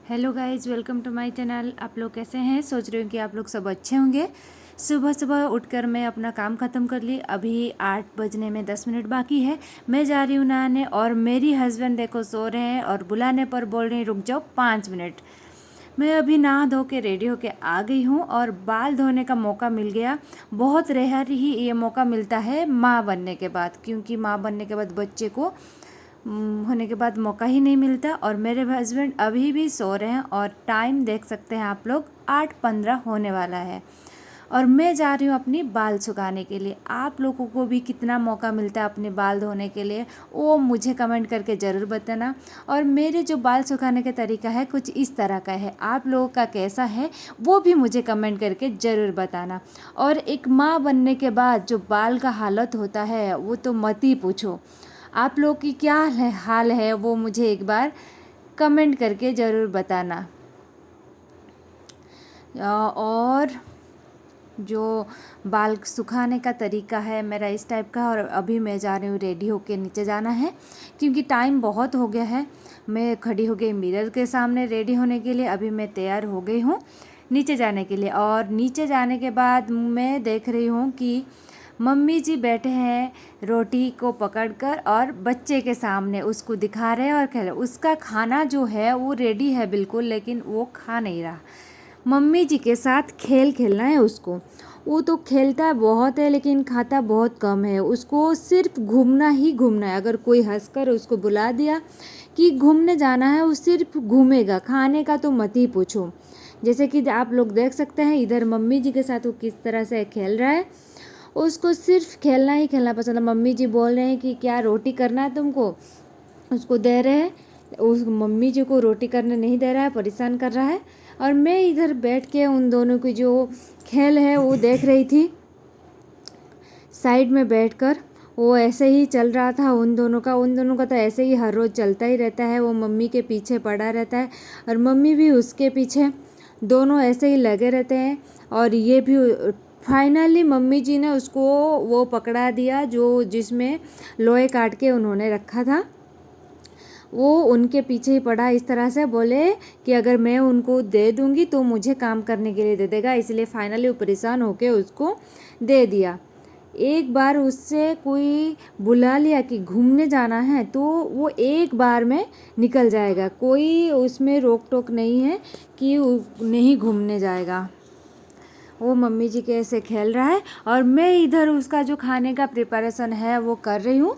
Hello guys, welcome to my channel. आप लोग कैसे हैं? सोच रही हूँ कि आप लोग सब अच्छे होंगे। सुबह सुबह उठकर मैं अपना काम ख़त्म कर ली। अभी 8 बजने में 10 मिनट बाकी है। मैं जा रही हूँ नहाने और मेरी हस्बैंड देखो सो रहे हैं और बुलाने पर बोल रहे हैं रुक जाओ 5 मिनट। मैं अभी नहा धो के रेडी होके आ गई हूँ और बाल धोने का मौका मिल गया। बहुत रेयर ही ये मौका मिलता है माँ बनने के बाद, क्योंकि माँ बनने के बाद बच्चे को होने के बाद मौका ही नहीं मिलता। और मेरे हस्बैंड अभी भी सो रहे हैं और टाइम देख सकते हैं आप लोग, 8:15 होने वाला है। और मैं जा रही हूँ अपनी बाल सुखाने के लिए। आप लोगों को भी कितना मौका मिलता है अपने बाल धोने के लिए, वो मुझे कमेंट करके ज़रूर बताना। और मेरे जो बाल सुखाने का तरीका है कुछ इस तरह का है, आप लोगों का कैसा है वो भी मुझे कमेंट करके ज़रूर बताना। और एक माँ बनने के बाद जो बाल का हालत होता है वो तो मत ही पूछो। आप लोग की क्या हाल है वो मुझे एक बार कमेंट करके ज़रूर बताना। और जो बाल सुखाने का तरीका है मेरा इस टाइप का। और अभी मैं जा रही हूँ रेडी होके नीचे जाना है, क्योंकि टाइम बहुत हो गया है। मैं खड़ी हो गई मिरर के सामने रेडी होने के लिए। अभी मैं तैयार हो गई हूँ नीचे जाने के लिए। और नीचे जाने के बाद मैं देख रही हूँ कि मम्मी जी बैठे हैं रोटी को पकड़कर और बच्चे के सामने उसको दिखा रहे हैं और कह रहे उसका खाना जो है वो रेडी है बिल्कुल, लेकिन वो खा नहीं रहा। मम्मी जी के साथ खेल खेलना है उसको। वो तो खेलता बहुत है लेकिन खाता बहुत कम है। उसको सिर्फ घूमना ही घूमना है। अगर कोई हंसकर उसको बुला दिया कि घूमने जाना है, वो सिर्फ घूमेगा, खाने का तो मत ही पूछो। जैसे कि आप लोग देख सकते हैं इधर मम्मी जी के साथ वो किस तरह से खेल रहा है। उसको सिर्फ खेलना ही खेलना पसंद है। मम्मी जी बोल रहे हैं कि क्या रोटी करना है तुमको, उसको दे रहे हैं। उस मम्मी जी को रोटी करने नहीं दे रहा है, परेशान कर रहा है। और मैं इधर बैठ के उन दोनों की जो खेल है वो देख रही थी साइड में बैठकर। वो ऐसे ही चल रहा था उन दोनों का तो ऐसे ही हर रोज़ चलता ही रहता है। वो मम्मी के पीछे पड़ा रहता है और मम्मी भी उसके पीछे, दोनों ऐसे ही लगे रहते हैं। और ये भी फाइनली मम्मी जी ने उसको वो पकड़ा दिया जो जिसमें लोहे काट के उन्होंने रखा था। वो उनके पीछे ही पड़ा इस तरह से, बोले कि अगर मैं उनको दे दूंगी तो मुझे काम करने के लिए दे देगा। इसलिए फाइनली वो परेशान होके उसको दे दिया। एक बार उससे कोई बुला लिया कि घूमने जाना है तो वो एक बार में निकल जाएगा। कोई उसमें रोक टोक नहीं है कि नहीं घूमने जाएगा। वो मम्मी जी के ऐसे खेल रहा है और मैं इधर उसका जो खाने का प्रिपरेशन है वो कर रही हूँ।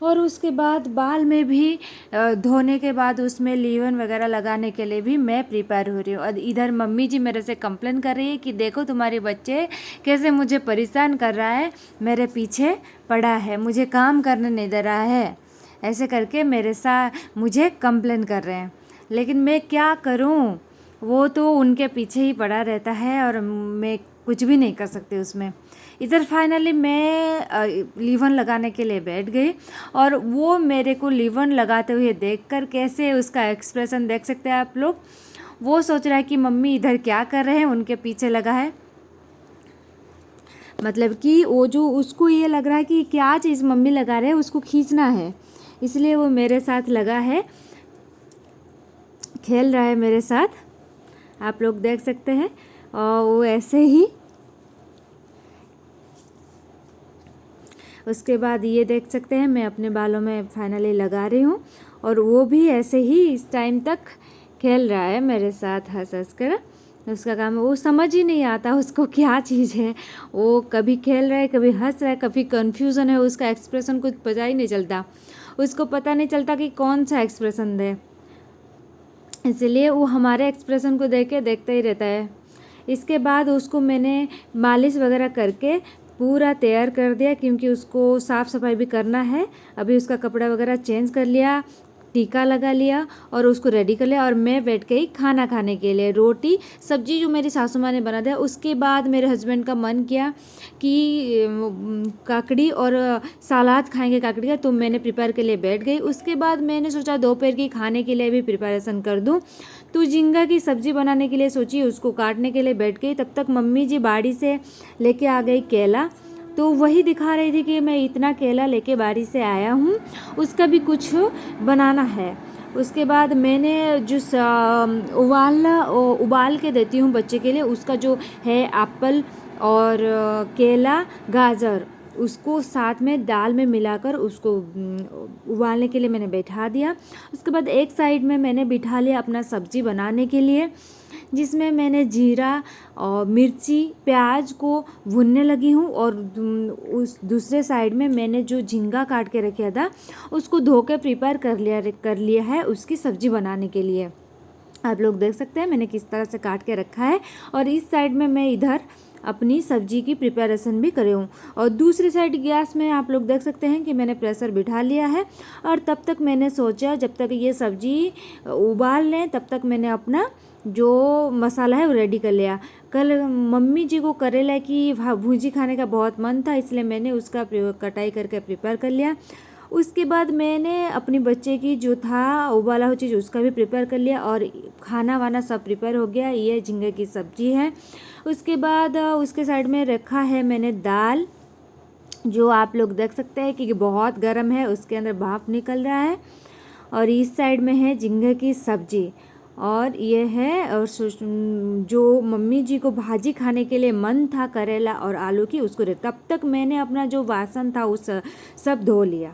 और उसके बाद बाल में भी धोने के बाद उसमें लीवन वगैरह लगाने के लिए भी मैं प्रिपेयर हो रही हूँ। और इधर मम्मी जी मेरे से कंप्लेन कर रही है कि देखो तुम्हारे बच्चे कैसे मुझे परेशान कर रहा है, मेरे पीछे पड़ा है, मुझे काम करने नहीं दे रहा है, ऐसे करके मेरे साथ मुझे कंप्लेन कर रहे हैं। लेकिन मैं क्या करूँ, वो तो उनके पीछे ही पड़ा रहता है और मैं कुछ भी नहीं कर सकती उसमें। इधर फाइनली मैं लीवन लगाने के लिए बैठ गई और वो मेरे को लीवन लगाते हुए देखकर कैसे उसका एक्सप्रेशन देख सकते हैं आप लोग। वो सोच रहा है कि मम्मी इधर क्या कर रहे हैं, उनके पीछे लगा है। मतलब कि वो जो उसको ये लग रहा है कि क्या चीज़ मम्मी लगा रहे हैं उसको खींचना है, इसलिए वो मेरे साथ लगा है, खेल रहा है मेरे साथ, आप लोग देख सकते हैं। और वो ऐसे ही उसके बाद ये देख सकते हैं मैं अपने बालों में फाइनली लगा रही हूँ और वो भी ऐसे ही इस टाइम तक खेल रहा है मेरे साथ हंस हंस कर। उसका काम है, वो समझ ही नहीं आता उसको क्या चीज़ है। वो कभी खेल रहा है, कभी हंस रहा है, कभी कन्फ्यूज़न है, उसका एक्सप्रेशन कुछ पता ही नहीं चलता। उसको पता नहीं चलता कि कौन सा एक्सप्रेशन दे, इसलिए वो हमारे एक्सप्रेशन को देख के देखता ही रहता है। इसके बाद उसको मैंने मालिश वगैरह करके पूरा तैयार कर दिया, क्योंकि उसको साफ़ सफाई भी करना है। अभी उसका कपड़ा वगैरह चेंज कर लिया, टीका लगा लिया और उसको रेडी कर लिया। और मैं बैठ गई खाना खाने के लिए। रोटी सब्जी जो मेरी सासू माँ ने बना दिया। उसके बाद मेरे हस्बैंड का मन किया कि काकड़ी और सलाद खाएंगे काकड़ी का, तो मैंने प्रिपेयर के लिए बैठ गई। उसके बाद मैंने सोचा दोपहर की खाने के लिए भी प्रिपरेशन कर दूँ, तो झींगा की सब्ज़ी बनाने के लिए सोची, उसको काटने के लिए बैठ गई। तब तक मम्मी जी बाड़ी से लेके आ गई केला, तो वही दिखा रही थी कि मैं इतना केला लेके बाड़ी से आया हूँ, उसका भी कुछ बनाना है। उसके बाद मैंने जो उबाल के देती हूँ बच्चे के लिए, उसका जो है एप्पल और केला, गाजर, उसको साथ में दाल में मिलाकर उसको उबालने के लिए मैंने बैठा दिया। उसके बाद एक साइड में मैंने बिठा लिया अपना सब्जी बनाने के लिए, जिसमें मैंने जीरा और मिर्ची प्याज को भूनने लगी हूँ। और उस दूसरे साइड में मैंने जो झींगा काट के रखा था उसको धो के प्रिपेयर कर लिया है उसकी सब्जी बनाने के लिए। आप लोग देख सकते हैं मैंने किस तरह से काट के रखा है। और इस साइड में मैं इधर अपनी सब्जी की प्रिपरेशन भी करे हूँ। और दूसरी साइड गैस में आप लोग देख सकते हैं कि मैंने प्रेशर बिठा लिया है। और तब तक मैंने सोचा जब तक ये सब्जी उबाल लें तब तक मैंने अपना जो मसाला है वो रेडी कर लिया। कल मम्मी जी को करेला की भूजी खाने का बहुत मन था, इसलिए मैंने उसका कटाई करके प्रिपेयर कर लिया। उसके बाद मैंने अपनी बच्चे की जो था उबाला हुआ चीज़ उसका भी प्रिपेयर कर लिया और खाना वाना सब प्रिपेयर हो गया। ये झींगे की सब्जी है। उसके बाद उसके साइड में रखा है मैंने दाल, जो आप लोग देख सकते हैं कि बहुत गर्म है, उसके अंदर भाप निकल रहा है। और इस साइड में है झींगे की सब्जी। और ये है और जो मम्मी जी को भाजी खाने के लिए मन था करेला और आलू की, उसको तब तक मैंने अपना जो वासन था उस सब धो लिया।